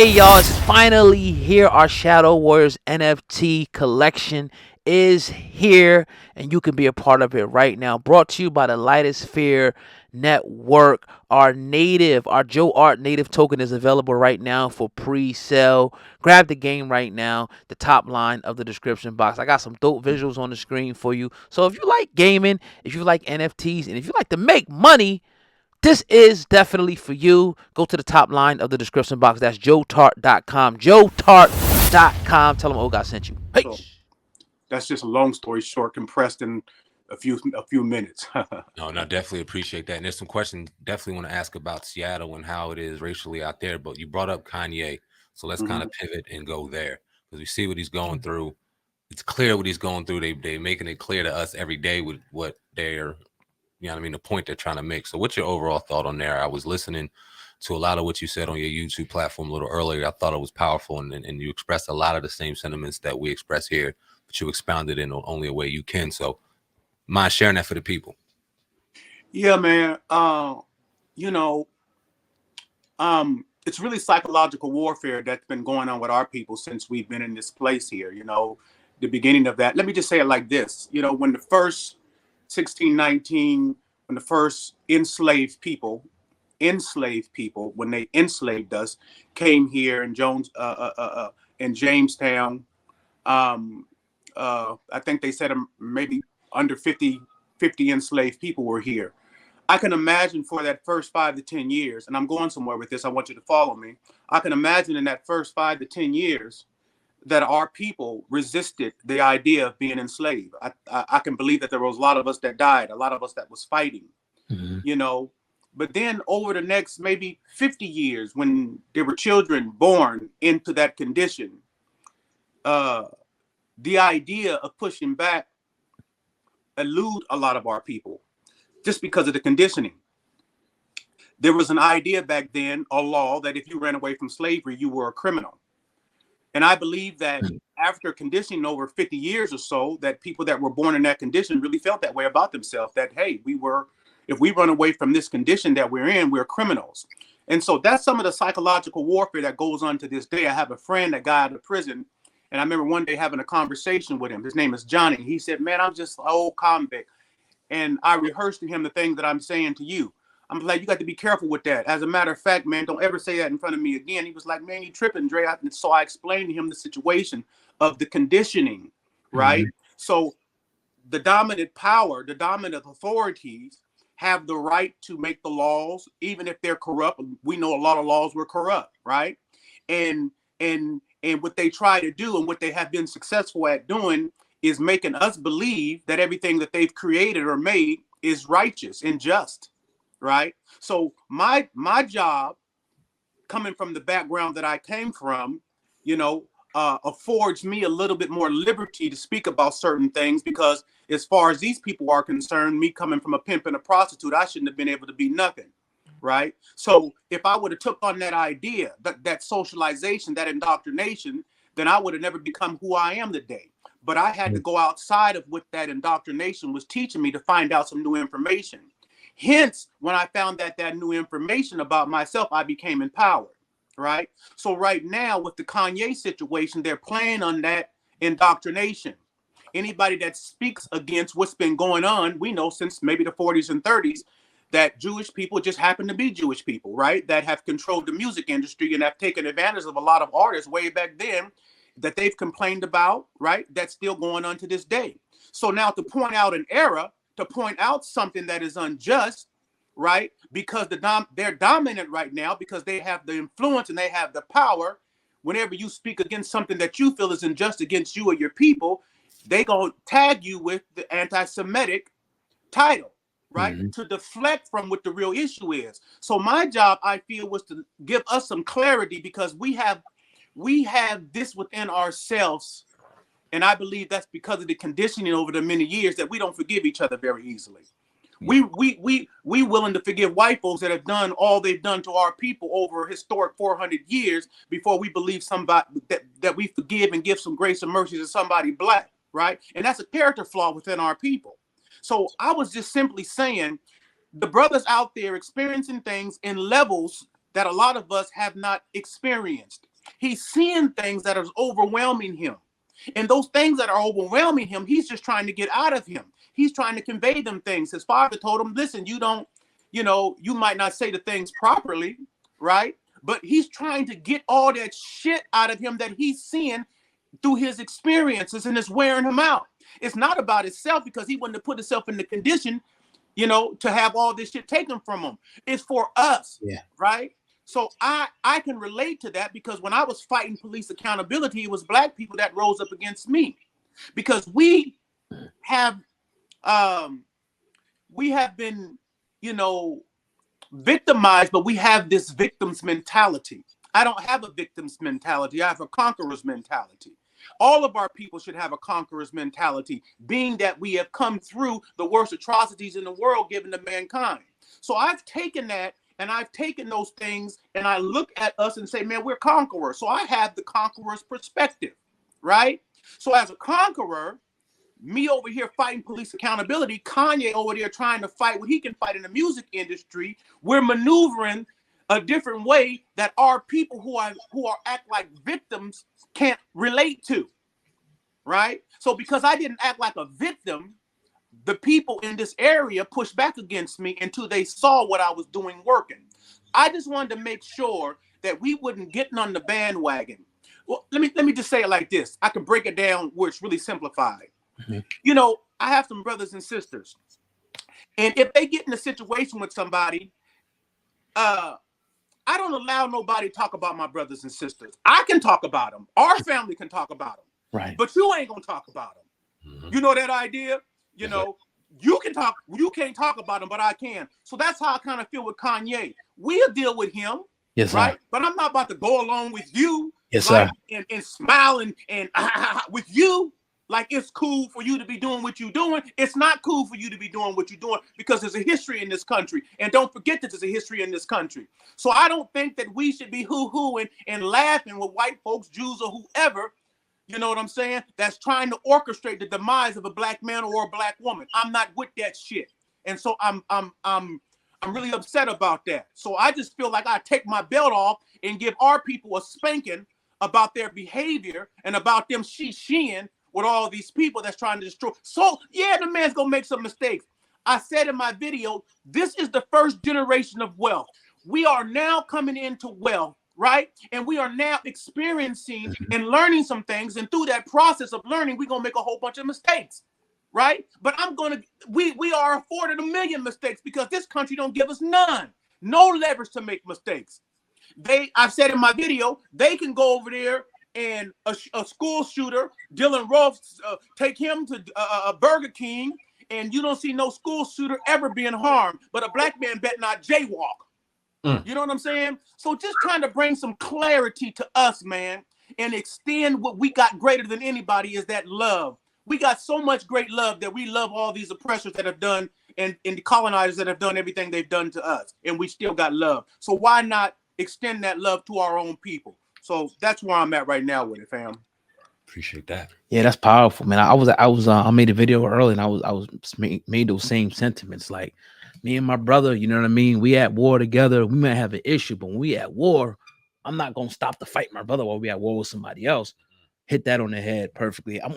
Hey y'all, it's finally here. Our Shadow Warriors NFT collection is here, and you can be a part of it right now. Brought to you by the Lightest Sphere Network. Our Joe Art native token is available right now for pre-sale. Grab the game right now. The top line of the description box. I got some dope visuals on the screen for you. So if you like gaming, if you like NFTs, and if you like to make money, this is definitely for you. Go to the top line of the description box. That's joetart.com. Joetart.com. Tell them Oga sent you. So Peace. that's just a long story short, compressed in a few minutes. No, no, definitely appreciate that. And there's some questions definitely want to ask about Seattle and how it is racially out there. But you brought up Kanye, so let's kind Mhm. of pivot and go there because we see what he's going through. It's clear what he's going through. They making it clear to us every day with what they're, you know what I mean, the point they're trying to make. So what's your overall thought on there? I was listening to a lot of what you said on your YouTube platform a little earlier. I thought it was powerful, and you expressed a lot of the same sentiments that we express here, but you expounded in only a way you can. So mind sharing that for the people. Yeah, man. You know, it's really psychological warfare that's been going on with our people since we've been in this place here. The beginning of that. Let me just say it like this. When the first 1619, when the first enslaved people, when they enslaved us, came here in in Jamestown. I think they said maybe under 50 enslaved people were here. I can imagine for that first 5 to 10 years, and I'm going somewhere with this. I want you to follow me. I can imagine in that first 5 to 10 years that our people resisted the idea of being enslaved. I can believe that there was a lot of us that died, a lot of us that was fighting, Mm-hmm. you know. But then over the next maybe 50 years, when there were children born into that condition, uh, the idea of pushing back elude a lot of our people just because of the conditioning. There was an idea back then, a law, that if you ran away from slavery, you were a criminal. And I believe that after conditioning over 50 years or so, that people that were born in that condition really felt that way about themselves, that, hey, if we run away from this condition that we're in, we're criminals. And so that's some of the psychological warfare that goes on to this day. I have a friend that got out of prison, and I remember one day having a conversation with him. His name is Johnny. He said, man, I'm just an old convict. And I rehearsed to him the things that I'm saying to you. I'm like, you got to be careful with that. As a matter of fact, man, don't ever say that in front of me again. He was like, man, you tripping, Dre. So I explained to him the situation of the conditioning, Mm-hmm. right? So the dominant power, the dominant authorities have the right to make the laws, even if they're corrupt. We know a lot of laws were corrupt, right? And and what they try to do and what they have been successful at doing is making us believe that everything that they've created or made is righteous and just, right? So my job, coming from the background that I came from, you know, affords me a little bit more liberty to speak about certain things, because as far as these people are concerned, me coming from a pimp and a prostitute, I shouldn't have been able to be nothing, right? So if I would have took on that idea, that socialization, that indoctrination, then I would have never become who I am today. But I had to go outside of what that indoctrination was teaching me to find out some new information. Hence, when I found that new information about myself, I became empowered, right? So right now with the Kanye situation, they're playing on that indoctrination. Anybody that speaks against what's been going on, we know since maybe the 40s and 30s, that Jewish people just happen to be Jewish people, right? That have controlled the music industry and have taken advantage of a lot of artists way back then that they've complained about, right? That's still going on to this day. So now to point out an error, to point out something that is unjust, right? Because they're dominant right now, because they have the influence and they have the power. Whenever you speak against something that you feel is unjust against you or your people, they gonna tag you with the anti-Semitic title, right? Mm-hmm. To deflect from what the real issue is. So my job, I feel, was to give us some clarity, because we have this within ourselves. And I believe that's because of the conditioning over the many years, that we don't forgive each other very easily. We willing to forgive white folks that have done all they've done to our people over a historic 400 years before we believe somebody that we forgive and give some grace and mercy to somebody black, right? And that's a character flaw within our people. So I was just simply saying, the brothers out there experiencing things in levels that a lot of us have not experienced. He's seeing things that are overwhelming him. And those things that are overwhelming him, he's just trying to get out of him. He's trying to convey them things. His father told him, listen, you don't, you might not say the things properly, right? But he's trying to get all that shit out of him that he's seeing through his experiences, and it's wearing him out. It's not about himself, because he wouldn't have put himself in the condition, to have all this shit taken from him. It's for us, right? So I can relate to that, because when I was fighting police accountability, it was Black people that rose up against me, because we have been, victimized, but we have this victim's mentality. I don't have a victim's mentality. I have a conqueror's mentality. All of our people should have a conqueror's mentality, being that we have come through the worst atrocities in the world given to mankind. So I've taken that, and I've taken those things, and I look at us and say, man, we're conquerors. So I have the conqueror's perspective, right? So as a conqueror, me over here fighting police accountability, Kanye over there trying to fight what he can fight in the music industry, we're maneuvering a different way that our people who are act like victims can't relate to, right? So because I didn't act like a victim, the people in this area pushed back against me until they saw what I was doing working. I just wanted to make sure that we wouldn't get on the bandwagon. Well, let me just say it like this. I can break it down where it's really simplified. Mm-hmm. I have some brothers and sisters, and if they get in a situation with somebody, I don't allow nobody to talk about my brothers and sisters. I can talk about them. Our family can talk about them. Right. But you ain't gonna talk about them. Mm-hmm. You know that idea? You can't talk about them, but I can. So that's how I kind of feel with Kanye. We'll deal with him. Yes, right? Sir. But I'm not about to go along with you. Yes, right? Sir. And smile and with you. Like, it's cool for you to be doing what you're doing. It's not cool for you to be doing what you're doing, because there's a history in this country. And don't forget that there's a history in this country. So I don't think that we should be hoo-hooing and laughing with white folks, Jews, or whoever, you know what I'm saying, that's trying to orchestrate the demise of a Black man or a Black woman. I'm not with that shit. And so I'm really upset about that. So I just feel like I take my belt off and give our people a spanking about their behavior and about them sheeing with all these people that's trying to destroy. So yeah, the man's gonna make some mistakes. I said in my video, this is the first generation of wealth. We are now coming into wealth, right? And we are now experiencing and learning some things. And through that process of learning, we're gonna make a whole bunch of mistakes, right? But we are afforded a million mistakes, because this country don't give us none. No leverage to make mistakes. I've said in my video, they can go over there and a school shooter, Dylan Rose, take him to a Burger King, and you don't see no school shooter ever being harmed. But a Black man bet not jaywalk. You know what I'm saying? So just trying to bring some clarity to us, man, and extend what we got greater than anybody is that love. We got so much great love that we love all these oppressors that have done, and the colonizers that have done everything they've done to us, and we still got love. So why not extend that love to our own people? So that's where I'm at right now with it, fam. Appreciate that. Yeah, that's powerful, man. I made a video early, and I was made those same sentiments. Like, me and my brother, you know what I mean? We at war together. We might have an issue, but when we at war, I'm not gonna stop to fight my brother while we at war with somebody else. Hit that on the head perfectly. I'm